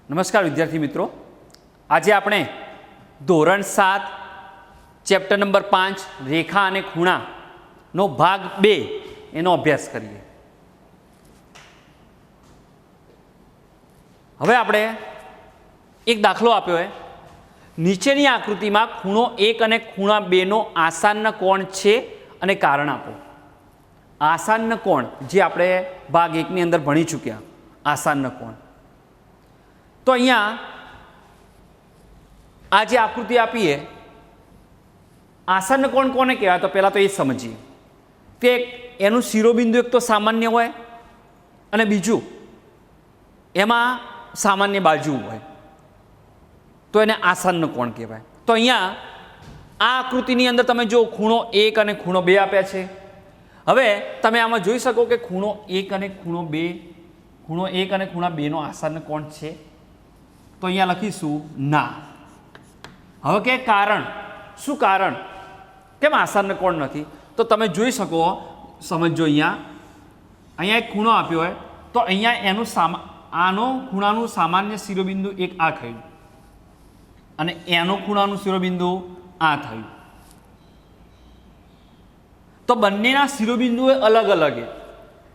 નમસ્કાર વિદ્યાર્થી મિત્રો, આજે આપણે ધોરણ 7 ચેપ્ટર નંબર 5 રેખા અને ખૂણાનો ભાગ 2 એનો અભ્યાસ કરીએ. હવે આપણે એક દાખલો આપ્યો છે. નીચેની આકૃતિમાં ખૂણો 1 અને ખૂણા 2 નો આસાન કોણ છે અને કારણ આપો. આસાન કોણ જે આપણે ભાગ 1 ની અંદર ભણી ચૂક્યા, આસાન કોણ. તો અહીંયા આ જે આકૃતિ આપીએ, આસન્ન કોણ કોને કહેવાય? તો પહેલાં તો એ સમજીએ કે એનું શિરોબિંદુ એક તો સામાન્ય હોય અને બીજું એમાં સામાન્ય બાજુ હોય, તો એને આસન્ન કોણ કહેવાય. તો અહીંયા આ આકૃતિની અંદર તમે જો ખૂણો 1 અને ખૂણો 2 આપ્યા છે. હવે તમે આમાં જોઈ શકો કે ખૂણો 1 અને ખૂણો 2, ખૂણો 1 અને ખૂણા 2 નો આસન્ન કોણ છે. તો અહીંયા લખીશું ના. હવે કે કારણ શું? કારણ કેમ આસન્ન કોણ નથી? તો તમે જોઈ શકો, સમજો. અહીંયા એક ખૂણો આપ્યો હોય તો અહીંયા એનું આનો ખૂણાનું સામાન્ય શિરોબિંદુ એક આ થયું અને એનો ખૂણાનું શિરોબિંદુ આ થયું. તો બંનેના શિરોબિંદુ અલગ અલગ,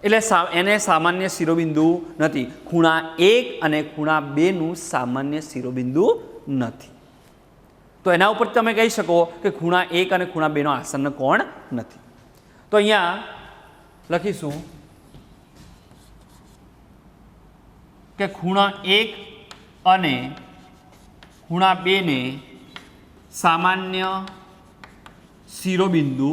એટલે એને સામાન્ય શિરોબિંદુ નથી. ખૂણા 1 અને ખૂણા 2 નું સામાન્ય શિરોબિંદુ નથી. તો એના ઉપર તમે કહી શકો કે ખૂણા 1 અને ખૂણા 2 નો આસન્ન કોણ નથી. તો અહીંયા લખીશું કે ખૂણા 1 અને ખૂણા 2 ને સામાન્ય શિરોબિંદુ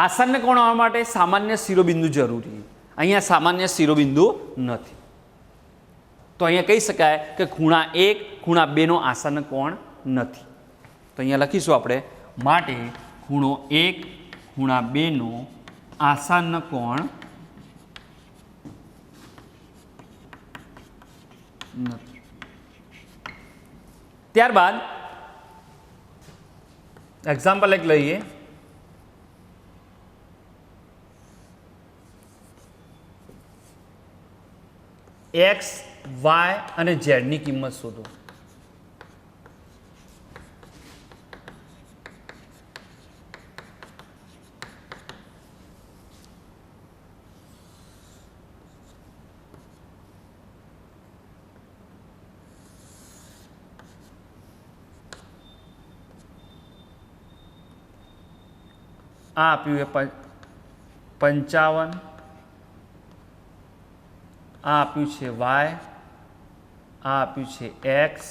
આસન્ન કોણ હોવા માટે સામાન્ય શિરોબિંદુ જરૂરી. અહીંયા સામાન્ય શિરોબિંદુ નથી. તો અહીંયા કહી શકાય કે ખૂણા 1 ખૂણા 2 નો આસન્ન કોણ નથી. તો અહીંયા લખીશું આપણે, માટે ખૂણો 1 ખૂણા 2 નો આસન્ન કોણ નથી. ત્યારબાદ એક્ઝામ્પલ એક લઈએ. એક્સ, વાય અને ઝેડની કિંમત શોધો. આ આપ્યું એ 55, આ આપ્યું છે વાય, આ આપ્યું છે એક્સ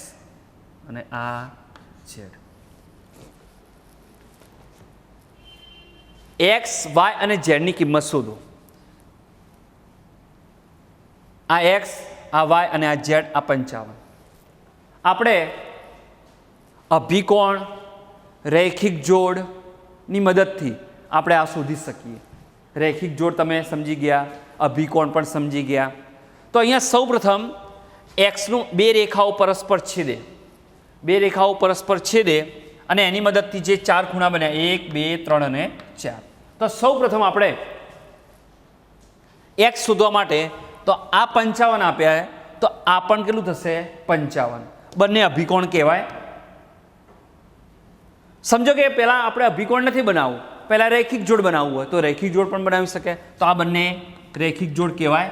અને આ ઝેડ. એક્સ, વાય અને ઝેડની કિંમત શોધો. આ એક્સ, આ વાય અને આ ઝેડ, આ 55. આપણે અભિકોણ, રૈખિક જોડની મદદથી આપણે આ શોધી શકીએ. રૈખિક જોડ તમે સમજી ગયા, અભિકોણ પણ સમજી ગયા. તો અહીંયા સૌ પ્રથમ એક્સનું 2 રેખાઓ પરસ્પર છેદે, 2 રેખાઓ પરસ્પર છેદે અને એની મદદથી જે 4 ખૂણા બન્યા, 1, 2, 3 અને 4. તો સૌ પ્રથમ આપણે એક્સ શોધવા માટે તો આ 55 આપ્યા, તો આ પણ કેટલું થશે? 55. બંને અભિકોણ કહેવાય. સમજો કે પહેલાં આપણે અભિકોણ નથી બનાવવું, પહેલાં રૈખિક જોડ બનાવવું હોય તો રૈખિક જોડ પણ બનાવી શકે. તો આ બંને રૈખિક જોડ કહેવાય.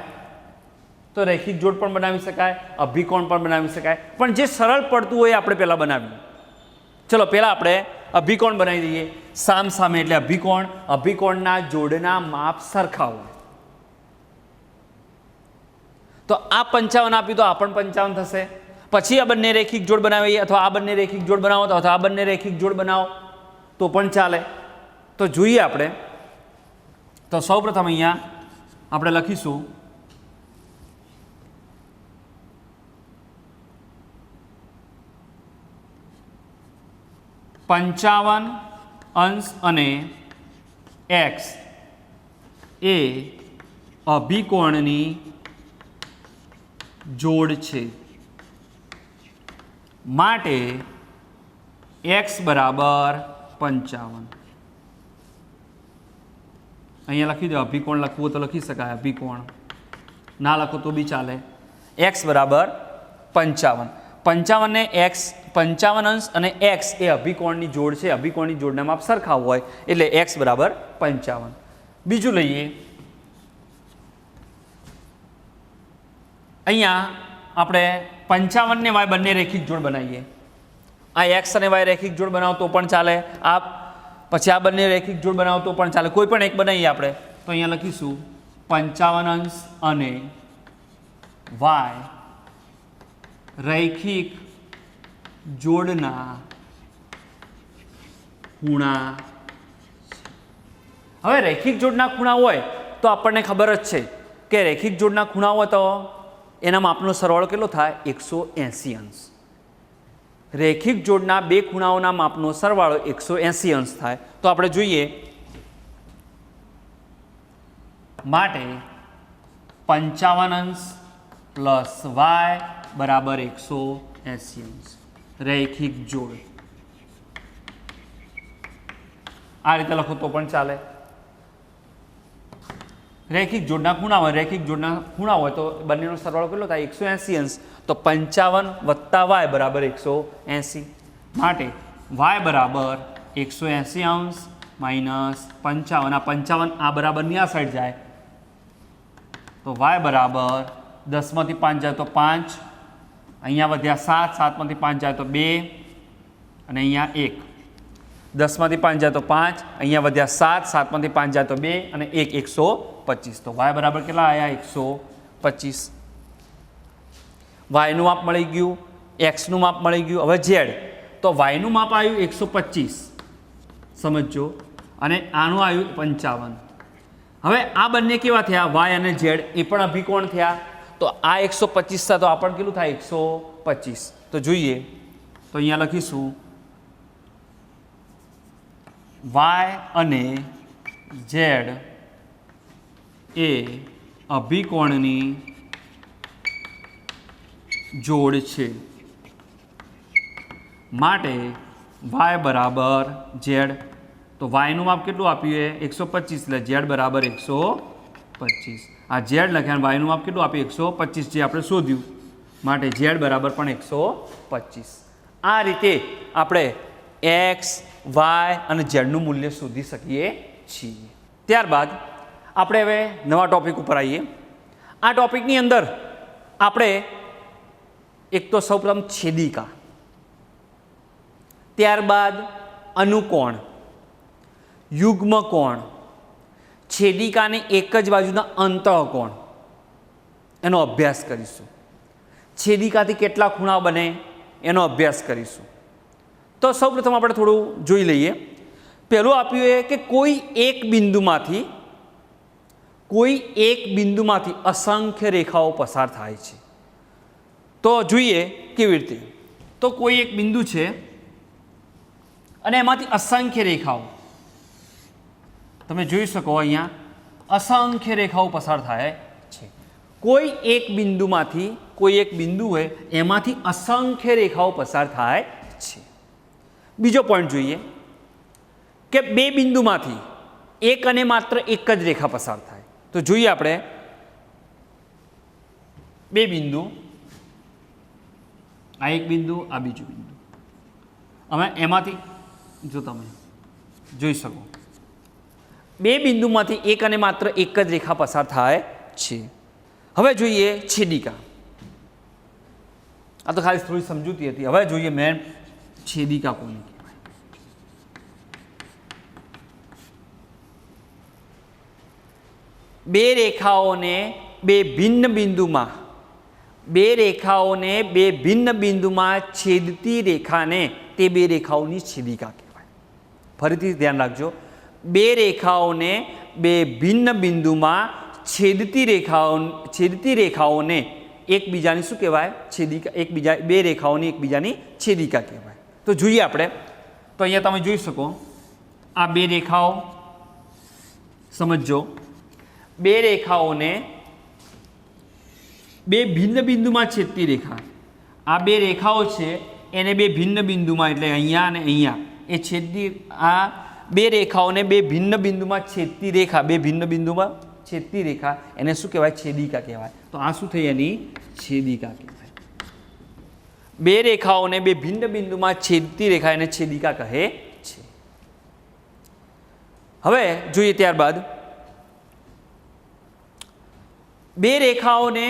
તો રૈખિક જોડ પણ બનાવી શકાય, અભિકોણ પણ બનાવી શકાય. પણ જે સરળ પડતું હોય આપણે પહેલાં બનાવીએ. ચલો પહેલાં આપણે અભિકોણ બનાવી દઈએ. સામ સામે એટલે અભિકોણ. અભિકોણના જોડના માપ સરખા હોય. તો આ 55 આપ્યું તો આ પણ 55 થશે. પછી આ બંને રૈખિક જોડ બનાવીએ, અથવા આ બંને રૈખિક જોડ બનાવો તો અથવા આ બંને રૈખિક જોડ બનાવો તો પણ ચાલે. તો જોઈએ આપણે. તો સૌપ્રથમ અહીંયા આપણે લખીશું 55 અંશ અને એક્સ એ અભિકોણની જોડ છે. માટે x બરાબર 55. અહીંયા લખી દો, અભિકોણ લખવું હોય તો લખી શકાય, અભિકોણ ના લખો તો બી ચાલે. x બરાબર 55. 55 ને x 55 અંશ અને x એ અભિકોણની જોડ છે. અભિકોણની જોડના માપ સરખા હોય એટલે x બરાબર 55. બીજું લઈએ, અહીંયા આપણે 55 ને y બંને રેખિક જોડ બનાવીએ. આ x અને y રેખિક જોડ બનાવો તો પણ ચાલે, આ પછી આ બંને રેખિક જોડ બનાવો તો પણ ચાલે, કોઈ પણ એક બનાવીએ આપણે. તો અહીંયા લખીશું 55 અંશ અને y રૈખિક જોડના ખૂણા. હવે રૈખિક જોડના ખૂણા હોય તો આપણને ખબર જ છે કે રૈખિક જોડના ખૂણા હોય તો એના માપનો સરવાળો કેટલો થાય? 180 અંશ. રૈખિક જોડના બે ખૂણાઓના માપનો સરવાળો 180 અંશ થાય. તો આપણે જોઈએ, માટે 55 અંશ પ્લસ y બરાબર 180 અંશ રૈખિક જોડ. આ રીતે લખો તો પણ ચાલે. રૈખિક જોડના ખૂણા હોય, રૈખિક જોડના ખૂણા હોય તો બંનેનો સરવાળો કેટલો થાય? 180 અંશ. તો 55 વત્તા y બરાબર 180. માટે y બરાબર 180 અંશ માઇનસ 55. આ 55 આ બરાબરની આ સાઈડ જાય તો y બરાબર 10 માંથી 5 જાય તો 5, અહીંયા વધ્યા 7, 7 માંથી 5 જાય તો 2 અને અહીંયા 1. 10 માંથી 5 જાય તો 5, અહીંયા વધ્યા 7, 7 માંથી 5 જાય તો 2 અને 1, 125. તો y બરાબર કેટલા આવ્યા? 125. y નું માપ મળી ગયું, x નું માપ મળી ગયું. હવે z, તો y નું માપ આવ્યું 125, સમજો, અને આનું આવ્યું 55. હવે આ બંને કેવા થયા? y અને z એ પણ અભિકોણ થયા. તો આ 125 થાય તો આ પણ કેટલું થાય? 125. તો જોઈએ, તો અહીંયા લખીશું y અને z એ અભિકોણની જોડ છે. માટે y બરાબર z. તો y નું માપ કેટલું આપ્યું? 125, એટલે z બરાબર 125. આ z લખ્યા, y નું માપ કેટલું આપ્યું? 125, જે આપણે શોધ્યું. માટે z બરાબર પણ 125. આ રીતે આપણે x, y અને z નું મૂલ્ય શોધી શકીએ છીએ. ત્યારબાદ આપણે હવે નવા ટોપિક ઉપર આવીએ. આ ટોપિકની અંદર આપણે એક તો સૌપ્રથમ છેદિકા, ત્યારબાદ અનુકોણ, યુગ્મકોણ, છેદિકાની એક જ બાજુના અંતઃકોણ, એનો અભ્યાસ કરીશું. છેદિકાથી કેટલા ખૂણા બને એનો અભ્યાસ કરીશું. તો સૌપ્રથમ આપણે થોડું જોઈ લઈએ. પહેલું આપ્યું એ કે કોઈ એક બિંદુમાંથી અસંખ્ય રેખાઓ પસાર થાય છે. તો જોઈએ કેવી રીતે. તો કોઈ એક બિંદુ છે અને એમાંથી અસંખ્ય રેખાઓ, તમે જોઈ શકો અહીંયા અસંખ્ય રેખાઓ પસાર થાય છે. કોઈ એક બિંદુ હોય એમાંથી અસંખ્ય રેખાઓ પસાર થાય છે. બીજો પોઈન્ટ જોઈએ કે બે બિંદુમાંથી એક અને માત્ર એક જ રેખા પસાર થાય. તો જોઈએ આપણે બે બિંદુ, આ એક બિંદુ, આ બીજું બિંદુ. હવે એમાંથી જો તમે જોઈ શકો બે બિંદુમાંથી એક અને માત્ર એક જ રેખા પસાર થાય છે. હવે જોઈએ છેદિકા. આ તો ખાલી થોડી સમજૂતી હતી. હવે જોઈએ મેન છેદિકા કોને કહેવાય. બે રેખાઓને બે ભિન્ન બિંદુમાં છેદતી રેખાને તે બે રેખાઓની છેદિકા કહેવાય. ફરીથી ધ્યાન રાખજો, બે રેખાઓને બે ભિન્ન બિંદુમાં છેદતી રેખાઓને એકબીજાની શું કહેવાય? છેદિકા. બે રેખાઓની એકબીજાની છેદિકા કહેવાય. તો જોઈએ આપણે. તો અહીંયા તમે જોઈ શકો આ બે રેખાઓ, સમજો, બે રેખાઓને બે ભિન્ન બિંદુમાં છેદતી રેખા, આ બે રેખાઓ છે એને બે ભિન્ન બિંદુમાં, એટલે અહીંયા અને અહીંયા એ છેદતી, આ બે રેખાઓને બે ભિન્ન બિંદુમાં છેદતી રેખા, બે ભિન્ન બિંદુમાં છેદતી રેખા એને શું કહેવાય? છેદિકા કહેવાય. તો આ શું થઈ? એની છેદિકા કહેવાય. બે રેખાઓને બે ભિન્ન બિંદુમાં છેદતી રેખા એને છેદિકા કહે છે. હવે જોઈએ ત્યારબાદ બે રેખાઓને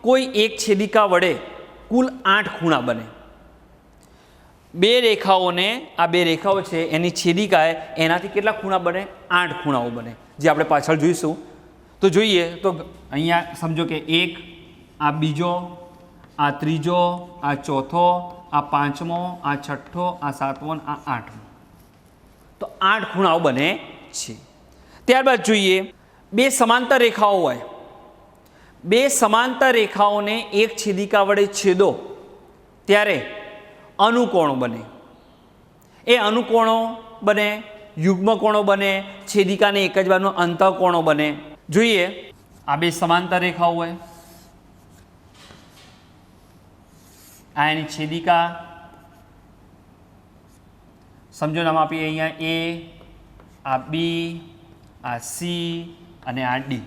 કોઈ એક છેદિકા વડે કુલ 8 ખૂણા બને. બે રેખાઓને, આ બે રેખાઓ છે એની છેદિકાએ એનાથી કેટલા ખૂણા બને? 8 ખૂણાઓ બને, જે આપણે પાછળ જોઈશું. તો જોઈએ તો અહીંયા સમજો કે એક, આ બીજો, આ ત્રીજો, આ ચોથો, આ પાંચમો, આ છઠ્ઠો, આ સાતમો, આ આઠમો. તો 8 ખૂણાઓ બને છે. ત્યારબાદ જોઈએ બે સમાંતર રેખાઓ હોય, બે સમાંતર રેખાઓને એક છેદિકા વડે છેદો ત્યારે અનુકોણો બને. એ અનુકોણો બને, યુગ્મકોણો બને, છેદિકાને એક જ બાજુનો અંતઃકોણો બને. જોઈએ આ બે સમાંતર રેખાઓ હોય, આ એની છેદિકા, સમજો નામ આપીએ અહીંયા એ, આ બી, આ સી અને આ ડી.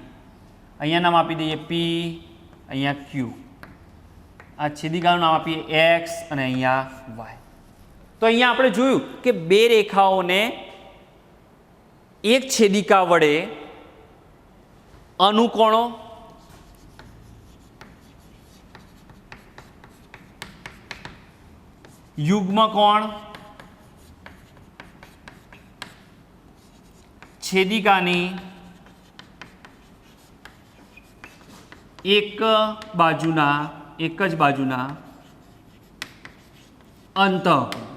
અહીંયા નામ આપી દઈએ પી, અહીંયા ક્યુ. આ છેદિકાનું નામ આપીએ એક્સ અને અહીંયા વાય. તો અહીંયા આપણે જોયું કે બે રેખાઓને એક છેદિકા વડે અનુકોણો, યુગ્મકોણ, છેદિકાની એક જ બાજુના અંતઃકોણ.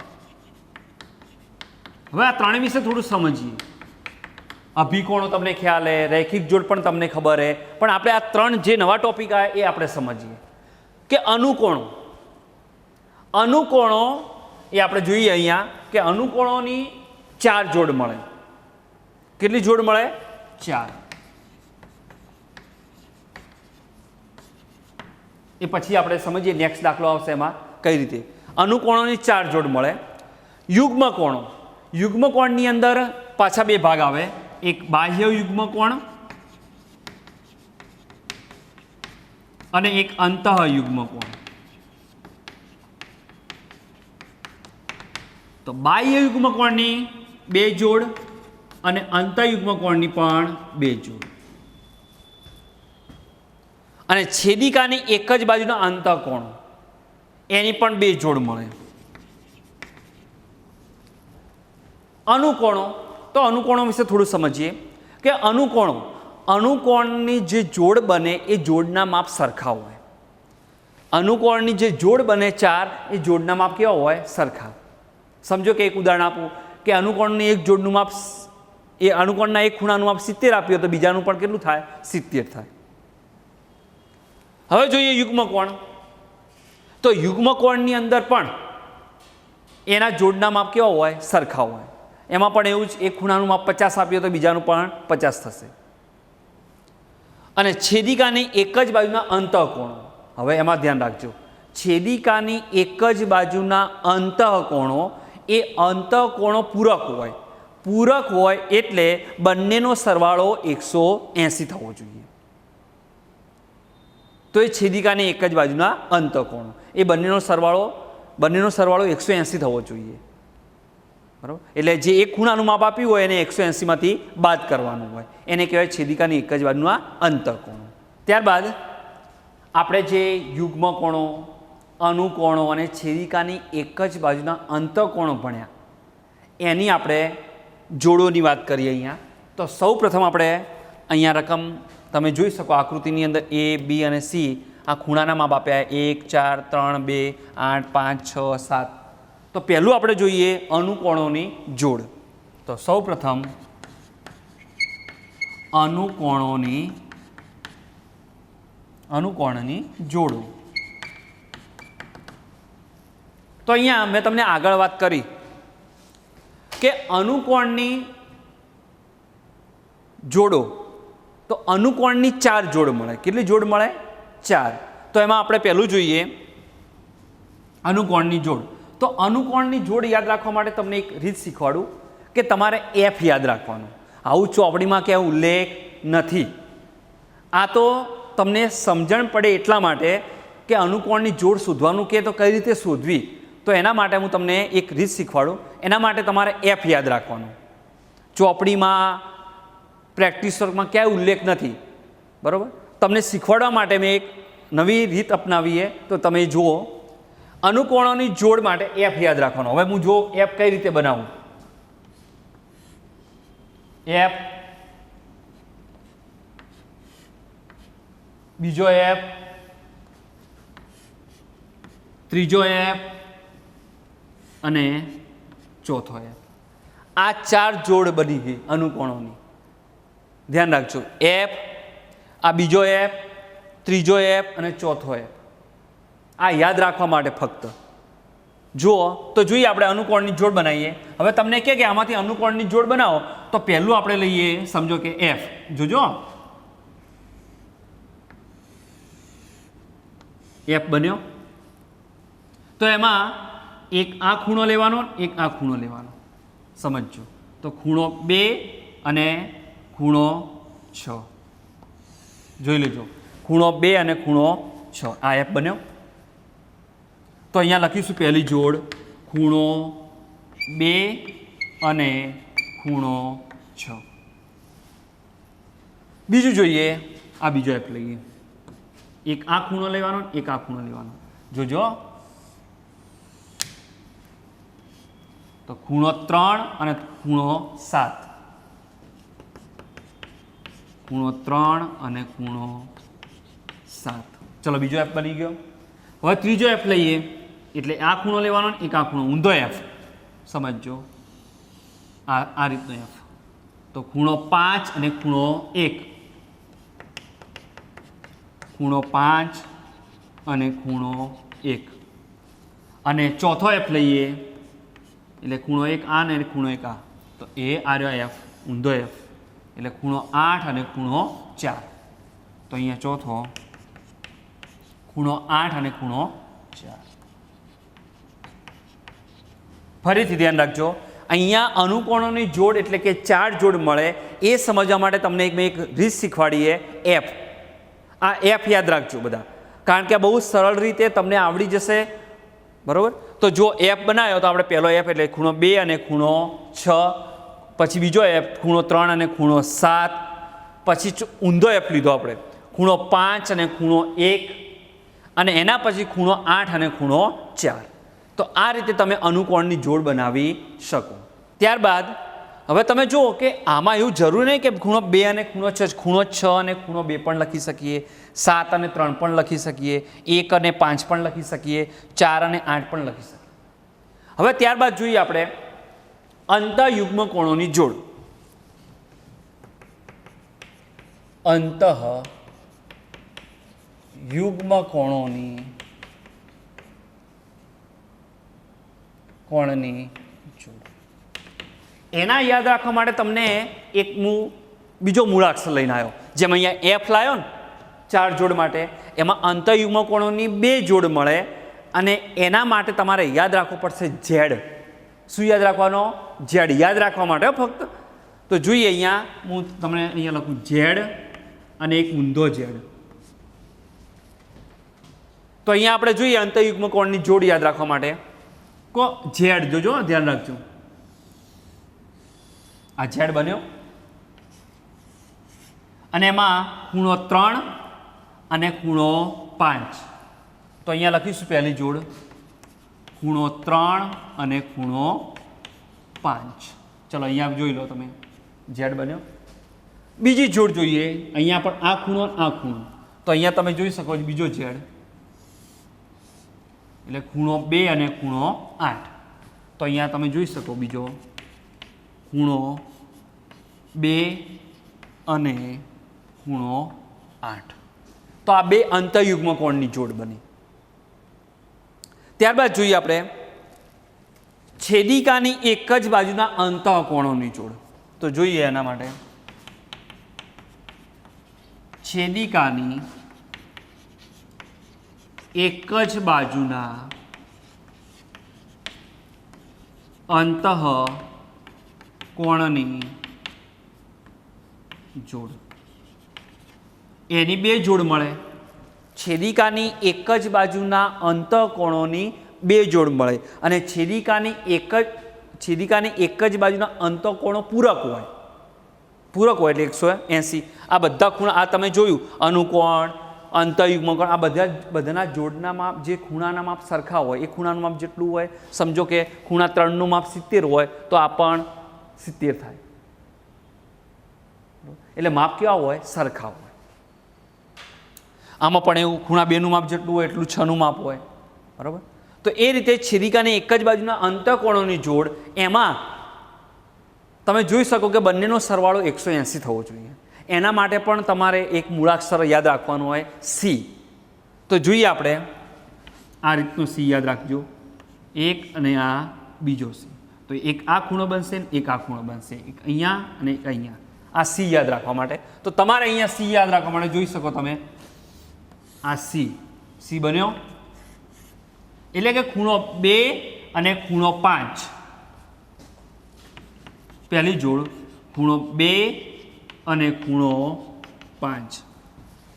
હવે આ ત્રણેય વિશે થોડું સમજીએ. અભિકોણો તમને ખ્યાલ હે, રૈખિક જોડ પણ તમને ખબર હે, પણ આપણે આ ત્રણ જે નવા ટોપિક આવે એ આપણે સમજીએ કે અનુકોણો. અનુકોણો એ આપણે જોઈએ અહીંયા કે અનુકોણોની 4 જોડ મળે. કેટલી જોડ મળે? 4. એ પછી આપણે સમજીએ, નેક્સ્ટ દાખલો આવશે એમાં કઈ રીતે અનુકોણોની 4 જોડ મળે. યુગ્મકોણો, યુગ્મકોણની અંદર પાછા બે ભાગ આવે, એક બાહ્ય યુગ્મકોણ અને એક અંતઃ યુગ્મકોણ. તો બાહ્ય યુગ્મકોણની 2 જોડ અને અંતઃ યુગ્મકોણની પણ 2 જોડ, અને છેદિકાની એક જ બાજુના અંતઃકોણ એની પણ 2 જોડ મળે. અનુકોણો, તો અનુકોણો વિશે થોડું સમજીએ કે અનુકોણની જે જોડ બને એ જોડના માપ સરખા હોય. અનુકોણની જે જોડ બને 4 એ જોડના માપ કેવા હોય? સરખા. સમજો કે એક ઉદાહરણ આપું કે અનુકોણની એક જોડનું માપ, એ અનુકોણના એક ખૂણાનું માપ 70 આપ્યું તો બીજાનું પણ કેટલું થાય? 70 થાય. હવે જોઈએ યુગ્મકોણ. તો યુગ્મકોણની અંદર પણ એના જોડના માપ કેવા હોય? સરખા હોય. એમાં પણ એવું જ, એક ખૂણાનું માપ 50 આપ્યું તો બીજાનું પણ 50 થશે. અને છેદિકાની એક જ બાજુના અંતઃકોણો, હવે એમાં ધ્યાન રાખજો, છેદિકાની એક જ બાજુના અંતઃકોણો એ અંતઃકોણો પૂરક હોય. પૂરક હોય એટલે બંનેનો સરવાળો 180 થવો જોઈએ. તો એ છેદિકાની એક જ બાજુના અંતઃકોણો એ બંનેનો સરવાળો 180 થવો જોઈએ. બરાબર? એટલે જે એક ખૂણાનું માપ આપ્યું હોય એને 180 માંથી બાદ કરવાનું હોય, એને કહેવાય છેદિકાની એક જ બાજુના અંતઃકોણો. ત્યારબાદ આપણે જે યુગ્મકોણો, અનુકોણો અને છેદિકાની એક જ બાજુના અંતઃકોણો ભણ્યા એની આપણે જોડોની વાત કરીએ અહીંયા. તો સૌ પ્રથમ આપણે અહીંયા રકમ તમે જોઈ શકો આકૃતિની અંદર A, B અને C આ ખૂણાના માપ આપ્યા 1, 4, 3, 2, 8, 5, 6, 7. તો પહેલું આપણે જોઈએ અનુકોણોની જોડ. તો સૌ પ્રથમ અનુકોણની જોડો. તો અહીંયા મેં તમને આગળ વાત કરી કે અનુકોણની જોડો, તો અનુકોણની 4 જોડ મળે. કેટલી જોડ મળે? 4. તો એમાં આપણે પહેલું જોઈએ અનુકોણની જોડ. તો અનુકોણની જોડ યાદ રાખવા માટે તમને એક રીત શીખવાડું કે તમારે એફ યાદ રાખવાનું. આવું ચોપડીમાં ક્યાંય ઉલ્લેખ નથી. આ તો તમને સમજણ પડે એટલા માટે કે અનુકોણની જોડ શોધવાનું કે તો કઈ રીતે શોધવી, તો એના માટે હું તમને એક રીત શીખવાડું. એના માટે તમારે એફ યાદ રાખવાનું. ચોપડીમાં પ્રેક્ટિસ વર્કમાં ક્યાંય ઉલ્લેખ નથી, બરાબર. તમને શીખવાડવા માટે મેં એક નવી રીત અપનાવીએ, તો તમે જુઓ. અનુકોણોની જોડ માટે એફ યાદ રાખવાનો. હવે હું જો એફ કઈ રીતે બનાવું. એફ, બીજો એફ, ત્રીજો એફ અને ચોથો એફ. આ 4 જોડ બની ગઈ અનુકોણોની. ધ્યાન રાખજો. એફ, આ બીજો એફ, ત્રીજો એફ અને ચોથો એફ. આ યાદ રાખવા માટે ફક્ત જુઓ તો જોઈએ આપણે અનુકોણની જોડ બનાવીએ. હવે તમને કહે કે આમાંથી અનુકોણની જોડ બનાવો, તો પહેલું આપણે લઈએ, સમજો કે એફ. જોજો, એફ બન્યો. તો એમાં એક આ ખૂણો લેવાનો, એક આ ખૂણો લેવાનો. સમજજો. તો ખૂણો 2 અને ખૂણો 6 જોઈ લેજો. ખૂણો 2 અને ખૂણો 6, આ એફ બન્યો. તો અહીંયા લખીશું પહેલી જોડ ખૂણો 2 અને ખૂણો 6. બીજું જોઈએ, આ બીજો એફ લઈએ. એક આ ખૂણો લેવાનો, એક આ ખૂણો લેવાનો. જોજો, તો ખૂણો 3 અને ખૂણો 7. ખૂણો 3 અને ખૂણો 7. ચલો, બીજો એફ બની ગયો. હવે ત્રીજો એફ લઈએ, એટલે આ ખૂણો લેવાનો, એક આ ખૂણો, ઊંધો એફ. સમજજો, આ રીતનો એફ. તો ખૂણો 5 અને ખૂણો 1. ખૂણો 5 અને ખૂણો 1. અને ચોથો એફ લઈએ, એટલે ખૂણો 1 આ ને ખૂણો 1 આ. તો એ આ રહ્યો એફ, ઊંધો એફ. એટલે ખૂણો 8 અને ખૂણો 4. તો અહીંયા ચોથો ખૂણો 8 અને ખૂણો 4. ફરીથી ધ્યાન રાખજો. અહીંયા અનુકોણોની જોડ એટલે કે 4 જોડ મળે એ સમજવા માટે તમને મેં એક રીત શીખવાડીએ, એફ. આ એફ યાદ રાખજો બધા, કારણ કે આ બહુ સરળ રીતે તમને આવડી જશે, બરાબર. તો જો એફ બનાવ્યો તો આપણે પહેલો એફ એટલે ખૂણો 2 અને ખૂણો 6, પછી બીજો એફ ખૂણો 3 અને ખૂણો 7, પછી ઊંધો એફ લીધો આપણે ખૂણો 5 અને ખૂણો 1, અને એના પછી ખૂણો 8 અને ખૂણો 4. તો આ રીતે તમે અનુકોણની જોડ બનાવી શકો. ત્યારબાદ હવે તમે જુઓ કે આમાં એવું જરૂર નહીં કે ખૂણો 2 અને ખૂણો 6, ખૂણો 6 અને ખૂણો 2 પણ લખી શકીએ, 7 અને 3 પણ લખી શકીએ, 1 અને 5 પણ લખી શકીએ, 4 અને 8 પણ લખી શકીએ. હવે ત્યારબાદ જોઈએ આપણે અંતઃયુગ્મ કોણોની જોડ. અંતઃયુગ્મ કોણોની જોડ. એના યાદ રાખવા માટે તમને એક હું બીજો મૂળાક્ષર લઈને આવ્યો. જેમ અહીંયા એફ લાવ્યો ને 4 જોડ માટે, એમાં અંતઃયુગ્મ કોણોની 2 જોડ મળે, અને એના માટે તમારે યાદ રાખવું પડશે ઝેડ. શું યાદ રાખવાનો? ઝેડ યાદ રાખવા માટે ફક્ત. તો જોઈએ, અહીંયા હું તમને અહીંયા લખું ઝેડ અને એક ઊંધો ઝેડ. તો અહીંયા આપણે જોઈએ અંતઃયુગ્મ કોણની જોડ યાદ રાખવા માટે કો ઝેડ. જોજો, ધ્યાન રાખજો. આ ઝેડ બન્યો, અને એમાં ખૂણો 3 અને ખૂણો 5. તો અહીંયા લખીશું પહેલી જોડ ખૂણો 3 અને ખૂણો 5. ચલો, અહીંયા જોઈ લો તમે, ઝેડ બન્યો. બીજી જોડ જોઈએ, અહીંયા પણ આ ખૂણો, આ ખૂણો. તો અહીંયા તમે જોઈ શકો છો બીજો ઝેડ, એટલે ખૂણો 2 અને ખૂણો 8. તો અહીંયા તમે જોઈ શકો બીજો ખૂણો 2 અને ખૂણો 8. તો આ 2 અંતઃયુગ્મ કોણની જોડ બની. ત્યારબાદ જોઈએ આપણે છેદિકાની એક જ બાજુના અંતઃકોણોની જોડ. તો જોઈએ એના માટે છેદિકાની એક જ બાજુના કોણની જોડ, એની 2 જોડ મળે. છેદિકાની એક જ બાજુના અંતઃકોણોની 2 જોડ મળે અને છેદિકાની એક જ બાજુના અંતઃકોણો પૂરક હોય એટલે 180. આ બધા ખૂણા, આ તમે જોયું અનુકોણ, અંતઃયુગ્મ કોણ, આ બધાના જોડના માપ, જે ખૂણાના માપ સરખા હોય, એ ખૂણાનું માપ જેટલું હોય, સમજો કે ખૂણા 3નું માપ 70 હોય તો આ પણ 70 થાય. એટલે માપ કેવા હોય? સરખા હોય. આમાં પણ એવું ખૂણા 2નું માપ જેટલું હોય એટલું 6નું માપ હોય. બરાબર? તો એ રીતે છેદિકાની એક જ બાજુના અંતઃકોણોની જોડ, એમાં તમે જોઈ શકો કે બંનેનો સરવાળો 180 થવો જોઈએ. એના માટે પણ તમારે એક મૂળાક્ષર યાદ રાખવાનું હોય, સી. તો જોઈએ આપણે, આ રીતનો સી યાદ રાખજો, એક અને આ બીજો સી. તો એક આ ખૂણો બનશે ને એક આ ખૂણો બનશે, એક અહીંયા અને એક અહીંયા. આ સી યાદ રાખવા માટે, તો તમારે અહીંયા સી યાદ રાખવા માટે જોઈ શકો તમે, આ સી બન્યો એટલે કે ખૂણો 2 અને ખૂણો 5. પહેલી જોડ ખૂણો 2 અને ખૂણો 5,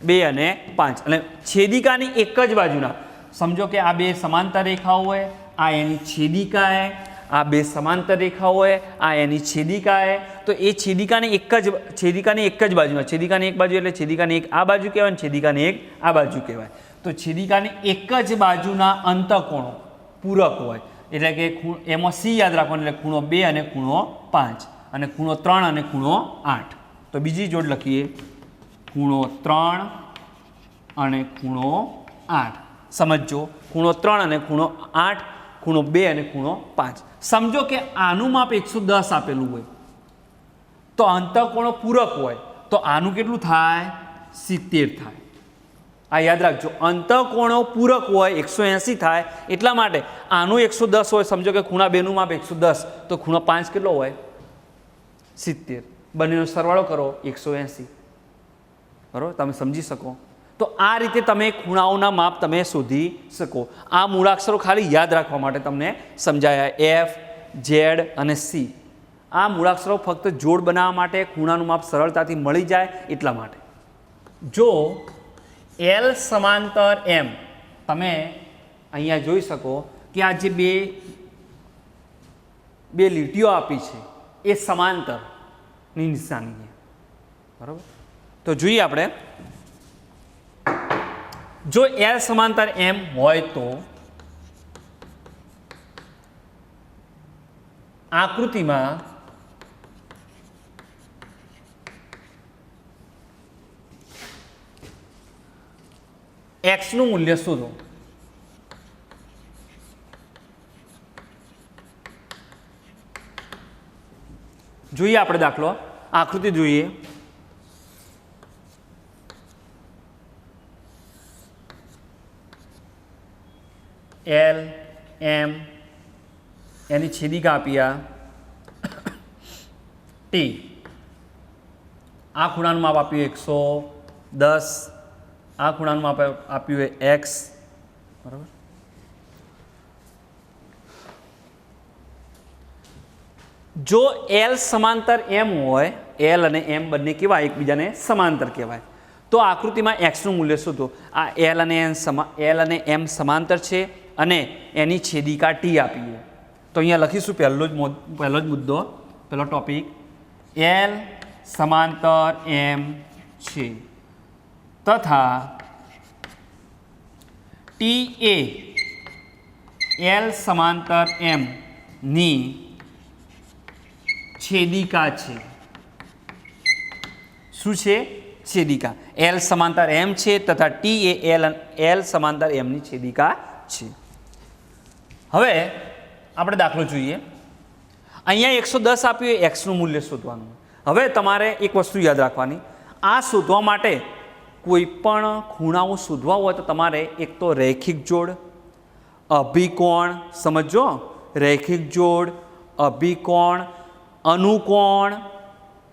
2 અને 5. અને છેદિકાની એક જ બાજુના, સમજો કે આ 2 સમાંતર રેખાઓ હોય, આ એની છેદિકા છે, આ 2 સમાંતર રેખાઓ હોય, આ એની છેદિકા છે. તો એ છેદિકાની એક જ બાજુના, છેદિકાની એક બાજુ એટલે છેદિકાની એક આ બાજુ કહેવાય ને છેદિકાની એક આ બાજુ કહેવાય. તો છેદિકાની એક જ બાજુના અંતઃકોણો પૂરક હોય એટલે કે એમાં સી યાદ રાખવાનું, એટલે ખૂણો 2 અને ખૂણો 5 અને ખૂણો 3 અને ખૂણો 8. તો બીજી જોડ લખીએ, ખૂણો 3 અને ખૂણો 8. સમજો, ખૂણો 3 અને ખૂણો 8, ખૂણો 2 અને ખૂણો 5. સમજો કે આનું માપ 110 આપેલું હોય તો અંતઃકોણો પૂરક હોય તો આનું કેટલું થાય? 70 થાય. આ યાદ રાખજો, અંતઃકોણો પૂરક હોય 180 થાય. એટલા માટે આનું 110 હોય, સમજો કે ખૂણા 2નું માપ 110, તો ખૂણો 5 કેટલો હોય? 70. બંનેનો સરવાળો કરો 180. બરાબર? તમે સમજી શકો. તો આ રીતે તમે ખૂણાઓના માપ તમે શોધી શકો. આ મૂળાક્ષરો ખાલી યાદ રાખવા માટે તમને સમજાયા, એફ, ઝેડ અને સી. આ મૂળાક્ષરો ફક્ત જોડ બનાવવા માટે, ખૂણાનું માપ સરળતાથી મળી જાય એટલા માટે. જો એલ સમાંતર એમ, તમે અહીંયા જોઈ શકો કે આ જે બે લીટીઓ આપી છે એ સમાંતરની નિશાની છે. બરાબર? તો જોઈએ આપણે, જો એલ સમાંતર એમ હોય તો આકૃતિમાં x નું મૂલ્ય શોધો. જોઈએ આપણે દાખલો, આકૃતિ જોઈએ. એલ એમ એની છેદિકા આપી આ ટી. આ ખૂણાનું માપ આપ્યું 110, આ ખૂણાનું માપ આપ્યું હોય એક્સ. બરાબર? જો એલ સમાંતર એમ હોય, એલ અને એમ બંને કેવા એકબીજાને સમાંતર કહેવાય, તો આકૃતિમાં એક્સનું મૂલ્ય શોધો. આ એલ અને એમ સમાંતર છે અને એની છેદિકા ટી આપી છે. તો અહીંયા લખીશું પહેલો જ મુદ્દો, પહેલો ટોપિક, એલ સમાંતર એમ છે તથા ટી એ એલ સમાંતર એમ ની છેદિકા છે. શું છે? છેદિકા. એલ સમાંતર એમ છે તથા ટી એ એલ સમાંતર એમની છેદિકા છે. હવે આપણે દાખલો જોઈએ. અહીંયા 110 આપ્યું એ એક્સનું મૂલ્ય શોધવાનું. હવે તમારે એક વસ્તુ યાદ રાખવાની, આ શોધવા માટે કોઈ પણ ખૂણાઓ શોધવા હોય તો તમારે એક તો રૈખિક જોડ, અભિકોણ, સમજો, રૈખિક જોડ, અભિકોણ, અનુકોણ,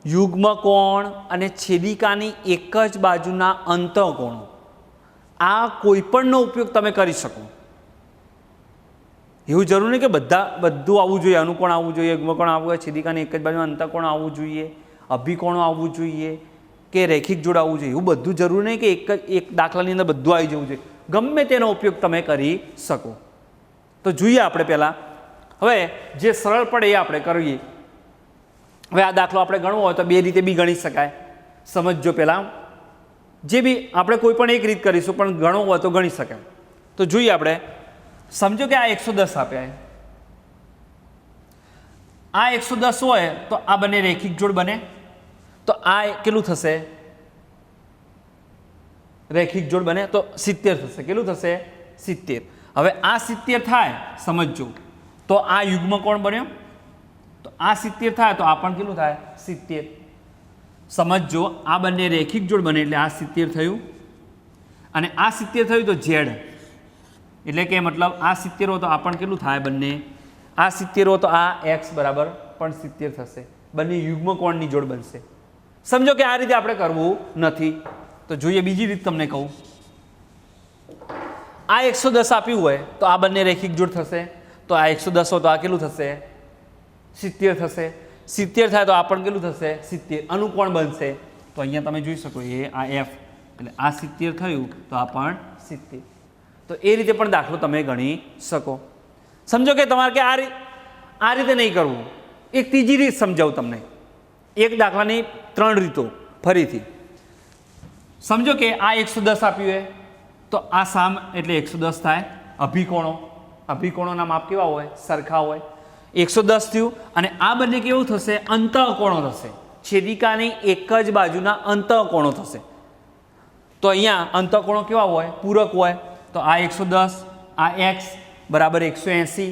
યુગ્મકોણ અને છેદિકાની એક જ બાજુના અંતઃકોણો, આ કોઈ પણનો ઉપયોગ તમે કરી શકો. એવું જરૂર નહીં કે બધું આવવું જોઈએ, અનુકોણ આવવું જોઈએ, યુગ્મકોણ આવવું જોઈએ, છેદિકાની એક જ બાજુમાં અંતઃકોણ આવવું જોઈએ, અભિકોણો આવવું જોઈએ કે રેખિક જોડ આવવું જોઈએ. એવું બધું જરૂર નહીં કે એક દાખલાની અંદર બધું આવી જવું જોઈએ. ગમે તેનો ઉપયોગ તમે કરી શકો. તો જોઈએ આપણે પહેલાં હવે જે સરળ પડે એ આપણે કરીએ. હવે આ દાખલો આપણે ગણવો હોય તો બે રીતે બી ગણી શકાય. સમજજો પહેલાં જે બી આપણે કોઈ પણ એક રીત કરીશું, પણ ગણવો હોય તો ગણી શકાય. તો જોઈએ આપણે. સમજો કે આ 110 આપ્યા, આ 110 હોય તો આ બંને રેખિક જોડ બને. તો આ કેટલું થશે? રેખિક જોડ બને તો 70 થશે. કેટલું થશે? 70. હવે આ 70 થાય, સમજો તો આ યુગ્મકોણ બન્યો. તો આ 70 થાય તો આ પણ કેટલું થાય? 70. સમજો આ બંને રેખિક જોડ બને એટલે આ 70 થયું અને આ 70 થયું તો ઝેડ એટલે કે મતલબ આ 70 હોય તો આ પણ કેટલું થાય? બંને આ 70 હોય તો આ એક્સ બરાબર પણ 70 થશે. બંને યુગ્મકોણની જોડ બનશે. સમજો કે આ રીતે આપણે કરવું નથી. તો જોઈએ બીજી રીત તમને કહું. આ 110 આપ્યું હોય તો આ બંને રેખિક જોડ થશે. તો આ 110 હોય તો આ કેટલું થશે? 70 થશે. 70 થાય તો આ પણ કેટલું થશે? 70. અનુકોણ બનશે. તો અહીંયા તમે જોઈ શકો એ આ એફ એટલે આ 70 થયું તો આ પણ 70. તો એ રીતે પણ દાખલો તમે ગણી શકો. સમજો કે તમારે કે આ રીતે નહીં કરવું. એક ત્રીજી રીત સમજાવું તમને. એક દાખલાની 3 રીતો ફરીથી. સમજો કે આ 110 આપ્યું હોય તો આ સામ એટલે 110 થાય. અભિકોણોના માપ કેવા હોય? સરખા હોય. 110 થયું અને આ બંને કેવું થશે? અંતઃકોણો થશે. છેદિકાની એક જ બાજુના અંતઃકોણો થશે. તો અહીંયા અંતઃકોણો કેવા હોય? પૂરક હોય. તો આ 110 આ x બરાબર 180.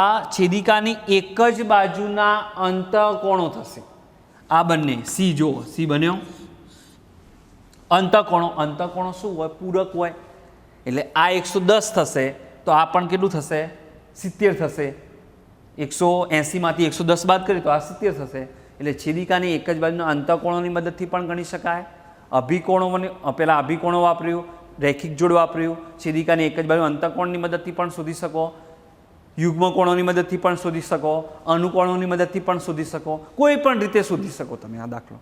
આ છેદિકાની એક જ બાજુના અંતઃકોણો થશે. આ બંને સી જુઓ, સી બન્યો. અંતઃકોણો શું હોય? પૂરક હોય. એટલે આ 110 થશે તો આ પણ કેટલું થશે? 70 થશે. 180માંથી 110 બાદ કરીએ તો આ 70 થશે. એટલે છેદિકાની એક જ બાજુના અંતઃકોણોની મદદથી પણ ગણી શકાય. પહેલાં અભિકોણો વાપર્યું, રેખિક જોડ વાપર્યું, છેદિકાની એક જ બાજુ અંતઃકોણની મદદથી પણ શોધી શકો, યુગ્મકોણોની મદદથી પણ શોધી શકો, અનુકોણોની મદદથી પણ શોધી શકો. કોઈ પણ રીતે શોધી શકો તમે આ દાખલો.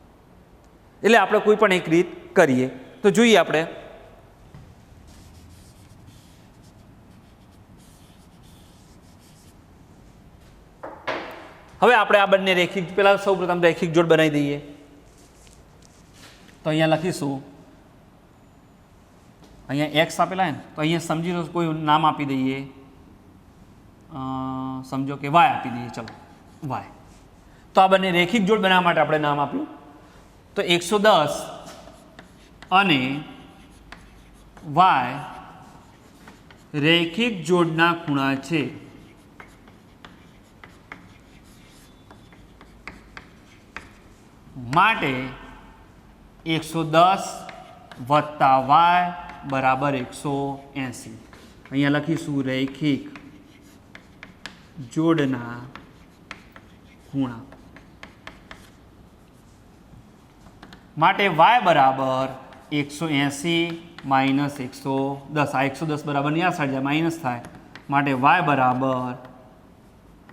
એટલે આપણે કોઈ પણ એક રીત કરીએ. તો જોઈએ આપણે. હવે આપણે આ બંને રેખિક પહેલાં સૌપ્રથમ રેખિક જોડ બનાવી દઈએ. તો અહીંયા લખીશું, અહીંયા એક્સ આપેલા ને તો અહીંયા સમજી લો કોઈ નામ આપી દઈએ. સમજો કે વાય આપી દઈએ. ચલો વાય. તો આ બંને રેખિક જોડ બનાવવા માટે આપણે નામ આપ્યું. તો 110 અને વાય રેખિક જોડના ખૂણા છે. માટે 110 વત્તા વાય બરાબર 180. અહીંયા લખીશું રેખિક જોડના ખૂણા. માટે y બરાબર 180 માઇનસ 110. આ 110 બરાબર ની આ સાઈડ જાય માઇનસ થાય. માટે y બરાબર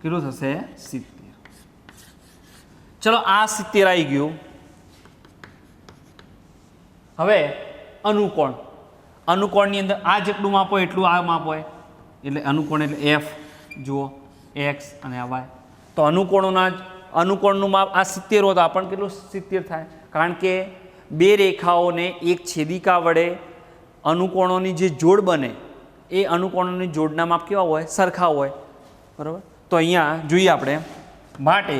કેટલું થશે? 70. ચલો આ 70 આવી ગયું. હવે અનુકોણની અંદર આ જેટલું માપ હોય એટલું આ માપ હોય. એટલે અનુકોણ એટલે એફ જુઓ, એક્સ અને આ વાય. તો અનુકોણનું માપ આ 70 હોય તો આ પણ કેટલું? 70 થાય. કારણ કે બે રેખાઓને એક છેદિકા વડે અનુકોણોની જે જોડ બને એ અનુકોણોની જોડના માપ કેવા હોય? સરખા હોય. બરાબર. તો અહીંયા જોઈએ આપણે. માટે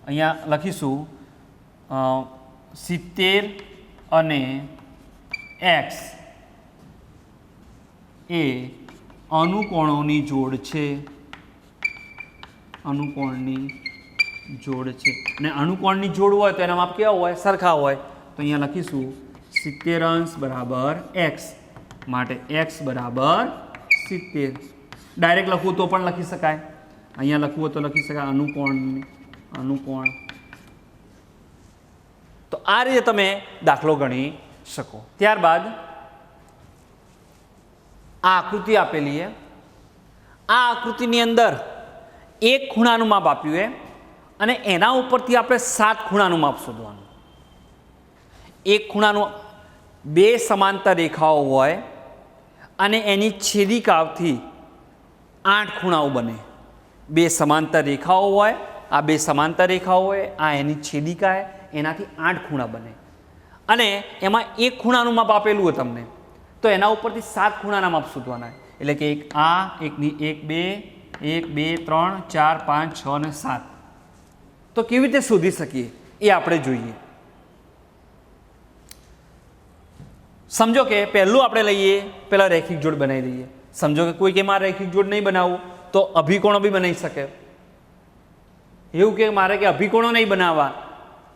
અહીંયા લખીશું 70 અને એક્સ એ અનુકોણોની જોડ છે. અનુકોણની જોડ છે. અને અનુકોણની જોડ હોય તો એના માપ કેવા હોય? સરખા હોય. તો અહીંયા લખીશું 70 અંશ બરાબર એક્સ. માટે એક્સ બરાબર 70. ડાયરેક્ટ લખવું તો પણ લખી શકાય. અહીંયા લખવું હોય તો લખી શકાય અનુકોણ. તો આ રીતે તમે દાખલો ગણી શકો. ત્યારબાદ આ આકૃતિ આપેલી છે, આ આકૃતિની અંદર એક ખૂણાનું માપ આપ્યું છે અને એના ઉપરથી આપણે 7 ખૂણાનું માપ શોધવાનું. એક ખૂણાનું 2 સમાંતર રેખાઓ હોય અને એની છેદિકાઓથી 8 ખૂણાઓ બને. 2 સમાંતર રેખાઓ હોય, આ 2 સમાંતર રેખાઓ હોય, આ એની છેદિકા એનાથી 8 ખૂણા બને અને એમાં એક ખૂણાનું માપ આપેલું હોય તમને, તો એના ઉપરથી 7 ખૂણાના માપ શોધવાના. એટલે કે એક આ, એકની 1 2 3 4 5 6 અને 7. તો કેવી રીતે શોધી શકીએ એ આપણે જોઈએ. સમજો કે પહેલું આપણે લઈએ, પહેલાં રેખિક જોડ બનાવી દઈએ. સમજો કે કોઈ કે મારે રેખિક જોડ નહીં બનાવવું તો અભિકોણો બી બનાવી શકે. એવું કે મારે કે અભિકોણો નહીં બનાવવા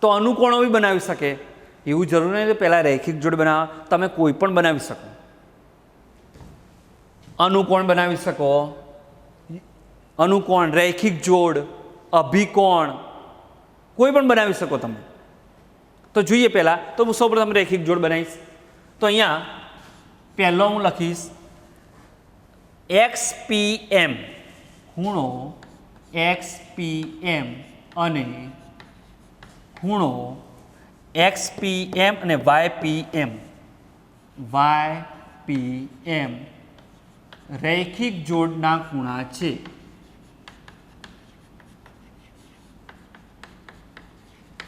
તો અનુકોણો બી બનાવી શકે. એવું જરૂર નહીં કે પહેલાં રેખિક જોડ બનાવવા, તમે કોઈ પણ બનાવી શકો. અનુકોણ બનાવી શકો, અનુકોણ, રેખિક જોડ, અભિકોણ, કોઈ પણ બનાવી શકો તમે. તો જોઈએ પહેલાં તો હું સૌપ્રથમ રેખિક જોડ બનાવીશ. તો અહીંયા પહેલો હું લખીશ XPM, ખૂણો XPM અને ખૂણો XPM અને YPM. YPM રૈખિક જોડના ખૂણા છે.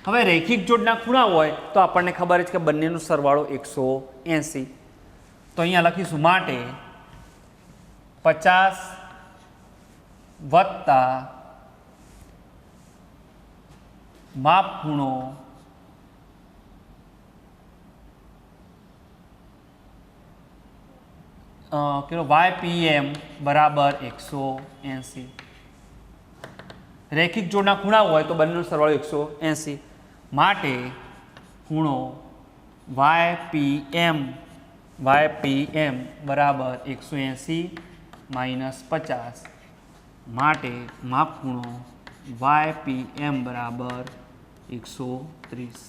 હવે રૈખિક જોડના ખૂણા હોય તો આપણને ખબર છે કે બંનેનો સરવાળો 180. તો અહીંયા લખીશું માટે 50 વત્તા માપ ખૂણો કેટલો YPM બરાબર 180. રૈખિક જોડના ખૂણા હોય તો બંનેનો સરવાળો 180 માટે ખૂણો YPM બરાબર 180 માઇનસ 50 માટે માપ ખૂણો YPM બરાબર 130.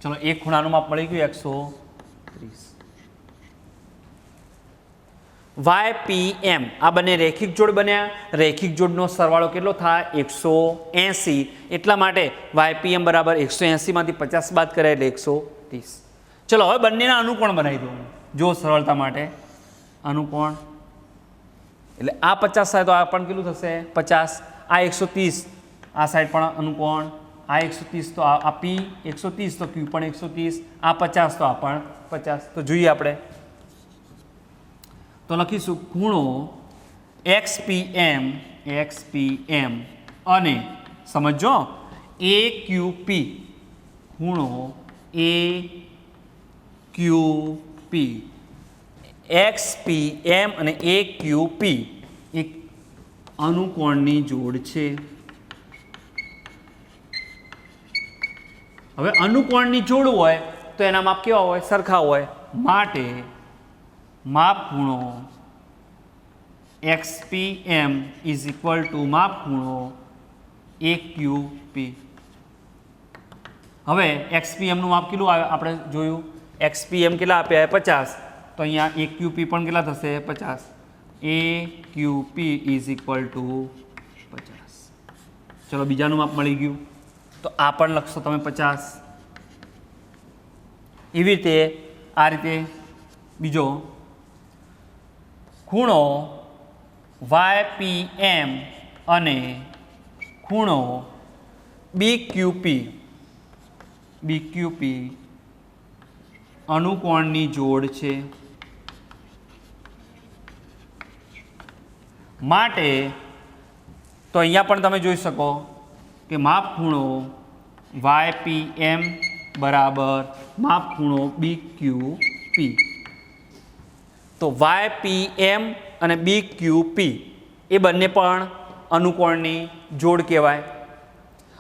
ચલો એક ખૂણાનું માપ મળી ગયું 130. YPM આ બંને રૈખિક જોડ બન્યા. રૈખિક જોડનો સરવાળો કેટલો થાય 180. એટલા માટે YPM બરાબર 180 માંથી 50 બાદ કરે એટલે 130. ચલો હવે બંનેના અનુકોણ બનાવી દઉં જો સરળતા માટે. અનુકોણ એટલે આ 50 થાય તો આ પણ કેટલું થશે 50. આ 130 આ સાઈડ પણ અનુકોણ. આ 130 તો આ P 130 તો Q પણ 130. આ 50 તો આ પણ 50. તો જોઈએ આપણે તો લખીશું ખૂણો XPM અને સમજો AQP, ખૂણો AQP. XPM અને AQP એક અનુકોણની જોડ છે. હવે અનુકોણની જોડ હોય તો એના માપ કેવા હોય? સરખા હોય. માટે માપ ખૂણો XPM ઇઝ ઇક્વલ ટુ માપ ખૂણો AQP. હવે XPMનું માપ કેટલું આવે આપણે જોયું. XPM કેટલા આપ્યા 50. તો અહીંયા AQP પણ કેટલા થશે 50. AQP is equal to 50. ચલો બીજાનું માપ મળી ગયું તો આ પણ લખશો તમે 50. એવી રીતે આ રીતે બીજો ખૂણો YPM અને ખૂણો BQP અનુકોણની જોડ છે. માટે તો અહીંયા પણ તમે જોઈ શકો કે માપ ખૂણો YPM બરાબર માપ ખૂણો BQP. તો YPM અને BQP એ બંને પણ અનુકોણની જોડ કહેવાય.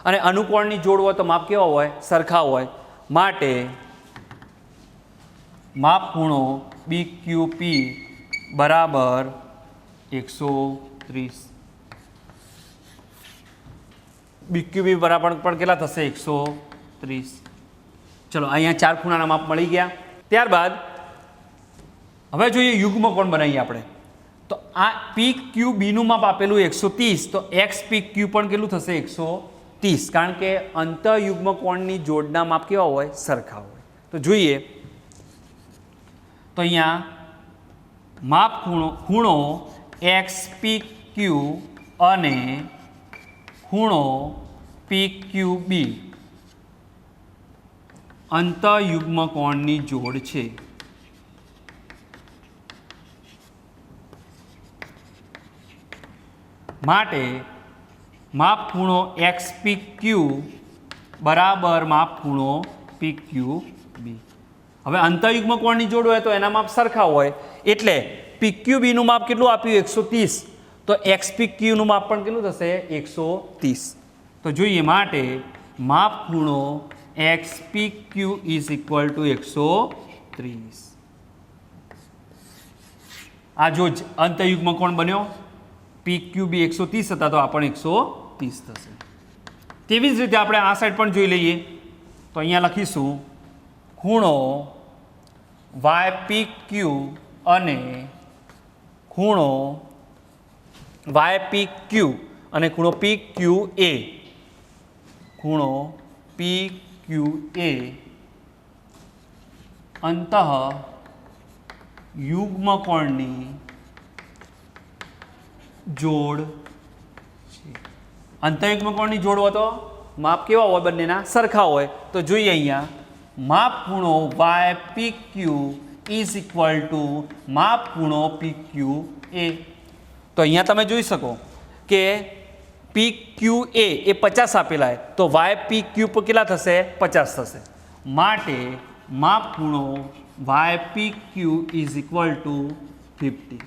અને અનુકોણની જોડ હોય તો માપ કેવા હોય? સરખા હોય. માટે માપ ખૂણો BQP બરાબર 130. BQP બરાબર પણ કેટલા થશે 130. ચલો અહીંયા 4 ખૂણાના માપ મળી ગયા. ત્યારબાદ હવે જોઈએ યુગ્મ કોણ બનાવીએ આપણે. તો આ પી ક્યુ બીનું માપ આપેલું 130, તો એક્સ પી ક્યુ પણ કેટલું થશે 130, કારણ કે અંતઃયુગ્મ કોણની જોડના માપ કેવા હોય? સરખા હોય. તો જોઈએ તો અહીંયા માપ ખૂણો એક્સ પી ક્યુ અને ખૂણો પી ક્યુ બી અંતઃયુગ્મ કોણની જોડ છે. માટે માપ ખૂણો એક્સ પી ક્યુ બરાબર માપ ખૂણો પી ક્યુ બી. હવે અંતઃયુગ્મ કોણની જોડ હોય તો એના માપ સરખા હોય, એટલે પી ક્યુ બીનું માપ કેટલું આપ્યું? 130, તો એક્સ પી ક્યુનું માપ પણ કેટલું થશે? 130. તો જોઈએ માટે માપ ખૂણો X P Q is equal two 130. આ જો અંતઃયુગ્મ કોણ બન્યો, પી ક્યુ બી 130 હતા, તો આ પણ 130 થશે. તેવી જ રીતે આપણે આ સાઈડ પણ જોઈ લઈએ. તો અહીંયા લખીશું ખૂણો વાય પી ક્યુ અને ખૂણો વાય પી ક્યુ અને ખૂણો પી ક્યુ એ. ખૂણો પી ક્યુ એ અંતઃયુગ્મ કોણની જોડ છે. અંતઃયુગ્મ કોણની જોડ હોય તો માપ કેવા હોય? બંનેના સરખા હોય. તો જોઈએ અહીંયા માપ ખૂણો Y P Q is equal to માપ ખૂણો પી ક્યુ એ. તો અહીંયા તમે જોઈ શકો કે પી ક્યુ એ 50 આપેલા છે, તો વાય પી ક્યુ પર કેટલા થશે? 50 થશે. માટે માપ ખૂણો Y P Q is equal to 50.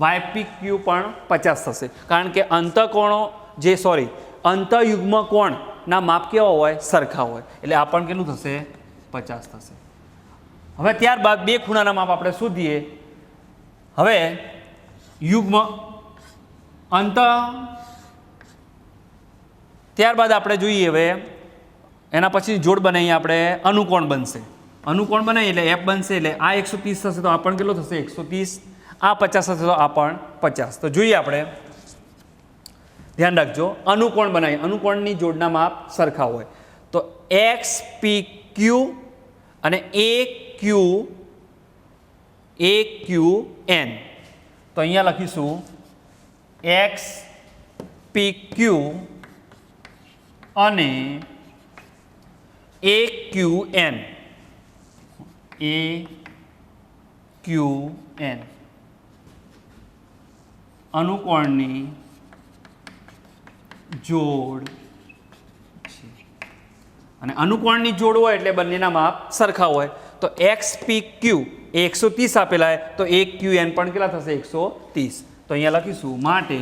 Y P Q પણ 50 થશે, કારણ કે અંતઃયુગ્મ કોણના માપ કેવા હોય? સરખા હોય. એટલે આ પણ કેટલું થશે? 50 થશે. હવે ત્યારબાદ બે ખૂણાના માપ આપણે શોધીએ. હવે ત્યારબાદ આપણે જોઈએ હવે એના પછી જોડ બનાવીએ આપણે. અનુકોણ બનશે. અનુકોણ બનાવીએ એટલે એફ બનશે, એટલે આ 130 થશે, તો આ પણ કેટલો થશે? 130. આ 50 થશે, તો આ પણ 50. તો જોઈએ આપણે, ધ્યાન રાખજો, અનુકોણ બનાવીએ. અનુકોણની જોડના માપ સરખા હોય. તો એક્સ પી ક્યુ અને એ ક્યુ એન. તો અહીંયા લખીશું એક્સ પી ક્યુ અને એ ક્યુ એન. એ ક્યુ એન અનુકોણની જોડ છે. અને અનુકોણની જોડ હોય એટલે બંનેના માપ સરખા હોય. તો એક્સ પી ક્યુ એ 130 આપેલા છે, તો એ ક્યુ એન પણ કેટલા થશે? 130. તો અહીંયા લખીશું માટે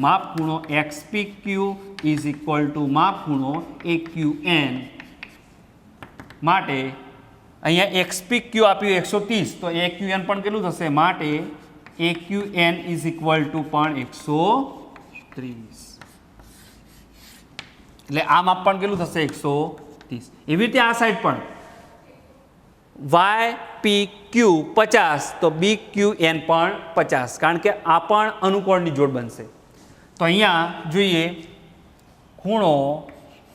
માપ ખૂણો X P Q is equal to માપ ખૂણો એ ક્યુ એન. માટે અહીંયા એક્સ પી ક્યુ આપ્યું 130, તો એ ક્યુ એન પણ કેટલું થશે? માટે A Q N is equal to પણ 130. એટલે આ માપ પણ કેટલું થશે? 130. એવી રીતે આ સાઈડ પણ વાય પી ક્યુ 50, તો બી ક્યુ એન પણ 50, કારણ કે આ પણ અનુકોણની જોડ બનશે. તો અહીંયા જોઈએ ખૂણો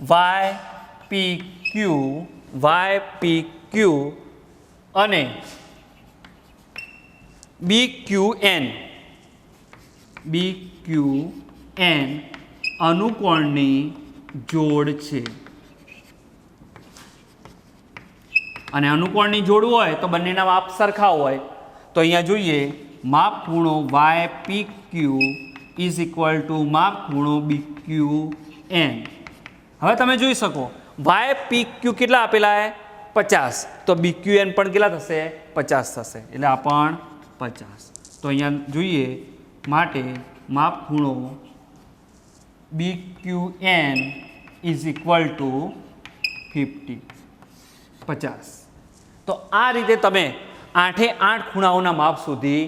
વાય પી ક્યુ અને બી ક્યુ એન અનુકોણની જોડ છે. અને અનુકોણની જોડ હોય તો બંનેના માપ સરખા હોય. તો અહીંયા જોઈએ માપ ખૂણો Y P Q is equal to માપ ખૂણો બી ક્યુ એન. હવે તમે જોઈ શકો વાય પી ક્યુ કેટલા આપેલા છે? 50, તો બી ક્યુ એન પણ કેટલા થશે? 50 થશે. એટલે આ પણ 50. તો અહીંયા જોઈએ માટે માપ ખૂણો B Q N is equal to 50. તો આ રીતે તમે 8 ખૂણાઓના માપ શોધી